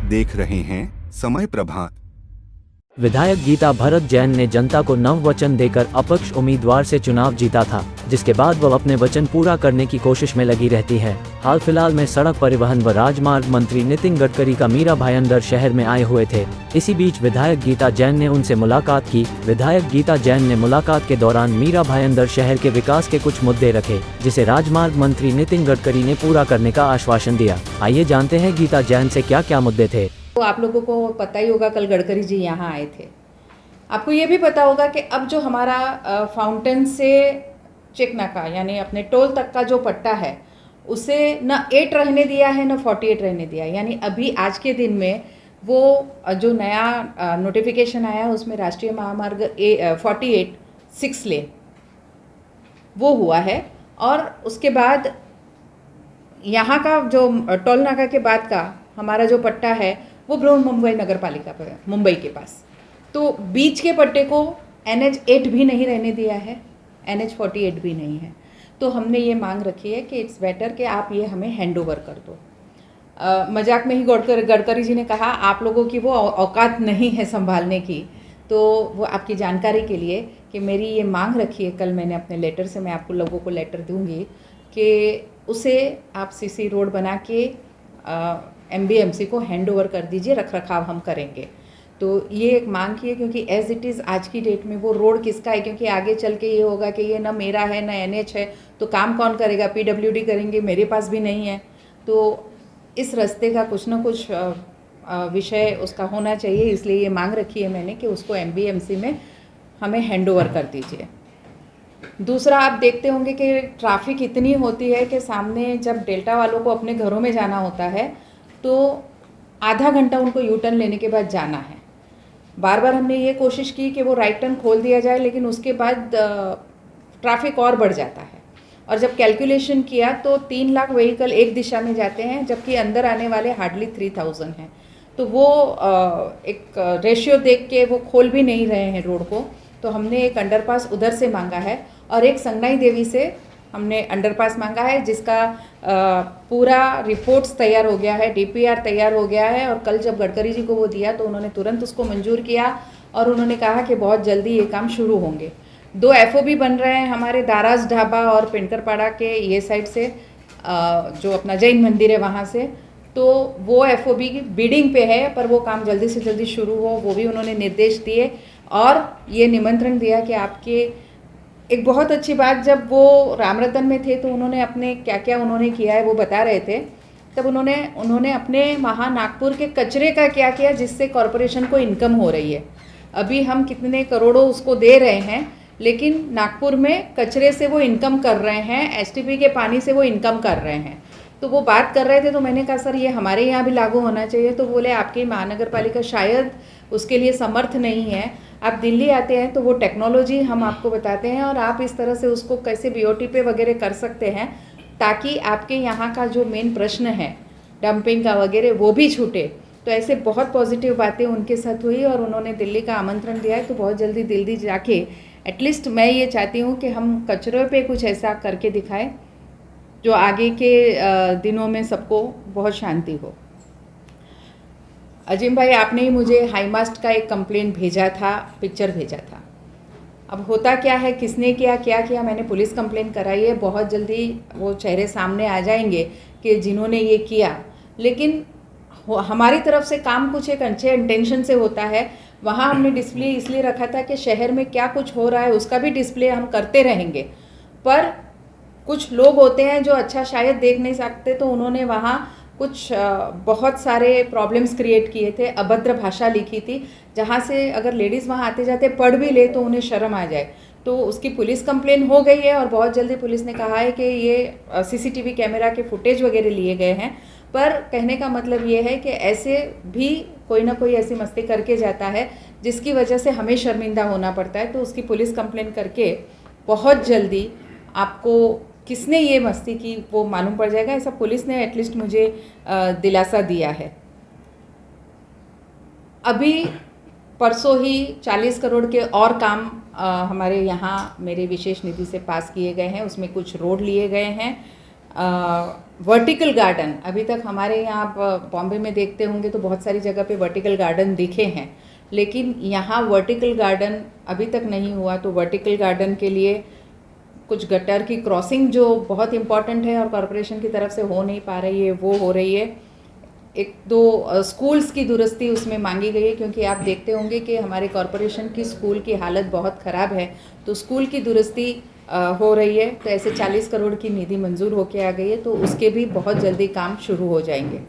आप देख रहे हैं समय प्रभात। विधायक गीता भरत जैन ने जनता को नववचन देकर अपक्ष उम्मीदवार से चुनाव जीता था, जिसके बाद वह अपने वचन पूरा करने की कोशिश में लगी रहती है। हाल फिलहाल में सड़क परिवहन व राजमार्ग मंत्री नितिन गडकरी का मीरा भाईंदर शहर में आए हुए थे। इसी बीच विधायक गीता जैन ने उनसे मुलाकात की। विधायक गीता जैन ने मुलाकात के दौरान मीरा भाईंदर शहर के विकास के कुछ मुद्दे रखे, जिसे राजमार्ग मंत्री नितिन गडकरी ने पूरा करने का आश्वासन दिया। आइए जानते हैं गीता जैन से क्या क्या मुद्दे थे। तो आप लोगों को पता ही होगा, कल गडकरी जी यहाँ आए थे। आपको ये भी पता होगा कि अब जो हमारा फाउंटेन से चेक नाका यानी अपने टोल तक का जो पट्टा है, उसे न 8 रहने दिया है न 48 रहने दिया है। यानी अभी आज के दिन में वो जो नया नोटिफिकेशन आया उसमें राष्ट्रीय महामार्ग 48 6 लेन वो हुआ है। और उसके बाद यहाँ का जो टोल नाका के बाद का हमारा जो पट्टा है वो बृहन्मुंबई नगर पालिका पर है, मुंबई के पास। तो बीच के पट्टे को NH 8 भी नहीं रहने दिया है, NH 48 भी नहीं है। तो हमने ये मांग रखी है कि इट्स बेटर कि आप ये हमें हैंड ओवर कर दो। मजाक में ही गडकरी जी ने कहा आप लोगों की वो औकात नहीं है संभालने की। तो वो आपकी जानकारी के लिए कि मेरी ये मांग रखी है, कल मैंने अपने लेटर से मैं आपको लोगों को लेटर दूंगी कि उसे आप CC रोड बना के MBMC को हैंड ओवर कर दीजिए, रख रखाव हम करेंगे। तो ये एक मांग की है, क्योंकि एज इट इज़ आज की डेट में वो रोड किसका है, क्योंकि आगे चल के ये होगा कि ये ना मेरा है ना NH है, तो काम कौन करेगा, PWD करेंगे, मेरे पास भी नहीं है। तो इस रास्ते का कुछ ना कुछ विषय उसका होना चाहिए, इसलिए ये मांग रखी है मैंने कि उसको MBMC में हमें हैंड ओवर कर दीजिए। दूसरा, आप देखते होंगे कि ट्रैफिक इतनी होती है कि सामने जब डेल्टा वालों को अपने घरों में जाना होता है तो आधा घंटा उनको यू टर्न लेने के बाद जाना है। बार बार हमने ये कोशिश की कि वो राइट टर्न खोल दिया जाए, लेकिन उसके बाद ट्रैफिक और बढ़ जाता है। और जब कैलकुलेशन किया तो 3 लाख व्हीकल एक दिशा में जाते हैं, जबकि अंदर आने वाले हार्डली 3000 हैं। तो वो एक रेशियो देख के वो खोल भी नहीं रहे हैं रोड को। तो हमने एक अंडरपास उधर से मांगा है और एक संगनाई देवी से हमने अंडरपास मांगा है, जिसका पूरा रिपोर्ट्स तैयार हो गया है, DPR तैयार हो गया है। और कल जब गडकरी जी को वो दिया तो उन्होंने तुरंत उसको मंजूर किया और उन्होंने कहा कि बहुत जल्दी ये काम शुरू होंगे। 2 FOB बन रहे हैं हमारे दाराज ढाबा और पिंकरपाड़ा के ये साइड से, जो अपना जैन मंदिर है वहाँ से। तो वो FOB की बिडिंग पे है, पर वो काम जल्दी से जल्दी शुरू हो, वो भी उन्होंने निर्देश दिए। और ये निमंत्रण दिया कि आपके एक बहुत अच्छी बात, जब वो रामरतन में थे तो उन्होंने अपने क्या क्या उन्होंने किया है वो बता रहे थे। तब उन्होंने अपने वहाँ नागपुर के कचरे का क्या किया, जिससे कॉरपोरेशन को इनकम हो रही है। अभी हम कितने करोड़ों उसको दे रहे हैं, लेकिन नागपुर में कचरे से वो इनकम कर रहे हैं, STP के पानी से वो इनकम कर रहे हैं। तो वो बात कर रहे थे, तो मैंने कहा सर ये हमारे यहाँ भी लागू होना चाहिए। तो बोले आपकी महानगर पालिका शायद उसके लिए समर्थ नहीं है, आप दिल्ली आते हैं तो वो टेक्नोलॉजी हम आपको बताते हैं और आप इस तरह से उसको कैसे BOT पे वगैरह कर सकते हैं, ताकि आपके यहाँ का जो मेन प्रश्न है डंपिंग का वगैरह वो भी छूटे। तो ऐसे बहुत पॉजिटिव बातें उनके साथ हुई और उन्होंने दिल्ली का आमंत्रण दिया है। तो बहुत जल्दी दिल्ली जाके एटलीस्ट मैं ये चाहती हूँ कि हम कचरे पे कुछ ऐसा करके दिखाएं जो आगे के दिनों में सबको बहुत शांति हो। अजीम भाई, आपने ही मुझे हाईमास्ट का एक कंप्लेंट भेजा था, पिक्चर भेजा था। अब होता क्या है, किसने किया क्या किया, मैंने पुलिस कंप्लेंट कराई है। बहुत जल्दी वो चेहरे सामने आ जाएंगे कि जिन्होंने ये किया। लेकिन हमारी तरफ से काम कुछ एक अच्छे इंटेंशन से होता है। वहाँ हमने डिस्प्ले इसलिए रखा था कि शहर में क्या कुछ हो रहा है उसका भी डिस्प्ले हम करते रहेंगे। पर कुछ लोग होते हैं जो अच्छा शायद देख नहीं सकते, तो उन्होंने वहाँ कुछ बहुत सारे प्रॉब्लम्स क्रिएट किए थे, अभद्र भाषा लिखी थी, जहाँ से अगर लेडीज़ वहाँ आते जाते पढ़ भी ले तो उन्हें शर्म आ जाए। तो उसकी पुलिस कंप्लेन हो गई है और बहुत जल्दी पुलिस ने कहा है कि ये CCTV कैमरा के फुटेज वगैरह लिए गए हैं। पर कहने का मतलब ये है कि ऐसे भी कोई ना कोई ऐसी मस्ती करके जाता है जिसकी वजह से हमें शर्मिंदा होना पड़ता है। तो उसकी पुलिस कंप्लेन करके बहुत जल्दी आपको किसने ये मस्ती की वो मालूम पड़ जाएगा। ऐसा पुलिस ने एटलीस्ट मुझे दिलासा दिया है। अभी परसों ही 40 करोड़ के और काम हमारे यहाँ मेरे विशेष निधि से पास किए गए हैं। उसमें कुछ रोड लिए गए हैं, वर्टिकल गार्डन, अभी तक हमारे यहाँ आप बॉम्बे में देखते होंगे तो बहुत सारी जगह पे वर्टिकल गार्डन दिखे हैं, लेकिन यहाँ वर्टिकल गार्डन अभी तक नहीं हुआ। तो वर्टिकल गार्डन के लिए कुछ गटर की क्रॉसिंग जो बहुत इम्पॉर्टेंट है और कॉरपोरेशन की तरफ से हो नहीं पा रही है, वो हो रही है। एक दो स्कूल्स की दुरुस्ती उसमें मांगी गई है, क्योंकि आप देखते होंगे कि हमारे कॉरपोरेशन की स्कूल की हालत बहुत ख़राब है, तो स्कूल की दुरुस्ती हो रही है। तो ऐसे 40 करोड़ की निधि मंजूर होके आ गई है, तो उसके भी बहुत जल्दी काम शुरू हो जाएंगे।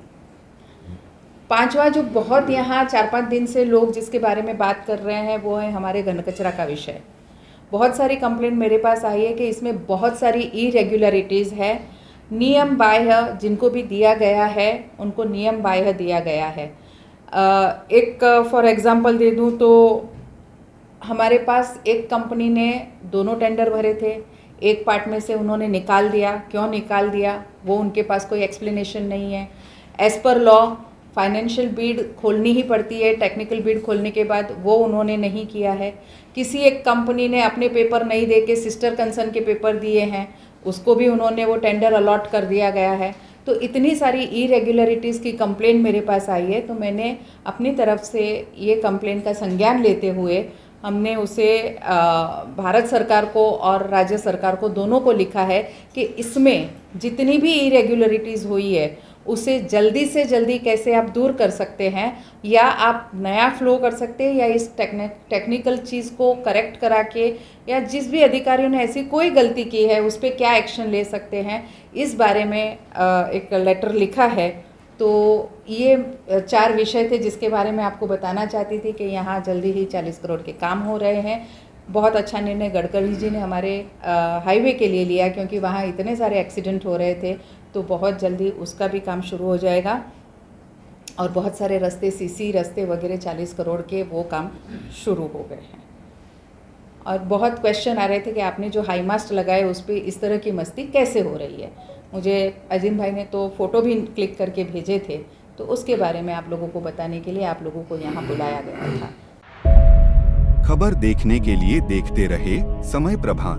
पांचवा जो बहुत यहाँ 4-5 दिन से लोग जिसके बारे में बात कर रहे हैं वो है हमारे घन कचरा का विषय। बहुत सारी कंप्लेंट मेरे पास आई है कि इसमें बहुत सारी इरेगुलरिटीज़ है, नियम बाह्य जिनको भी दिया गया है उनको नियम बाह्य दिया गया है। एक फॉर एग्जांपल दे दूं तो हमारे पास एक कंपनी ने दोनों टेंडर भरे थे, एक पार्ट में से उन्होंने निकाल दिया। क्यों निकाल दिया वो उनके पास कोई एक्सप्लेनेशन नहीं है। As per law financial Beed खोलनी ही पड़ती है, टेक्निकल बीड खोलने के बाद वो उन्होंने नहीं किया है। किसी एक कंपनी ने अपने पेपर नहीं दे के सिस्टर कंसर्न के पेपर दिए हैं, उसको भी उन्होंने वो टेंडर अलॉट कर दिया गया है। तो इतनी सारी इरेगुलरिटीज़ की कंप्लेंट मेरे पास आई है, तो मैंने अपनी तरफ से ये कंप्लेंट का संज्ञान लेते हुए हमने उसे भारत सरकार को और राज्य सरकार को दोनों को लिखा है कि इसमें जितनी भी इरेगुलरिटीज़ हुई है उसे जल्दी से जल्दी कैसे आप दूर कर सकते हैं, या आप नया फ्लो कर सकते हैं, या इस टेक्निकल चीज़ को करेक्ट करा के, या जिस भी अधिकारियों ने ऐसी कोई गलती की है उस पर क्या एक्शन ले सकते हैं, इस बारे में एक लेटर लिखा है। तो ये 4 विषय थे जिसके बारे में आपको बताना चाहती थी कि यहाँ जल्दी ही 40 करोड़ के काम हो रहे हैं। बहुत अच्छा निर्णय गडकरी जी ने हमारे हाईवे के लिए लिया, क्योंकि वहाँ इतने सारे एक्सीडेंट हो रहे थे, तो बहुत जल्दी उसका भी काम शुरू हो जाएगा। और बहुत सारे रास्ते, सीसी रास्ते वगैरह 40 करोड़ के वो काम शुरू हो गए हैं। और बहुत क्वेश्चन आ रहे थे कि आपने जो हाई मास्ट लगाए उस पर इस तरह की मस्ती कैसे हो रही है। मुझे अजीम भाई ने तो फ़ोटो भी क्लिक करके भेजे थे, तो उसके बारे में आप लोगों को बताने के लिए आप लोगों को यहाँ बुलाया गया था। खबर देखने के लिए देखते रहे समय प्रभा।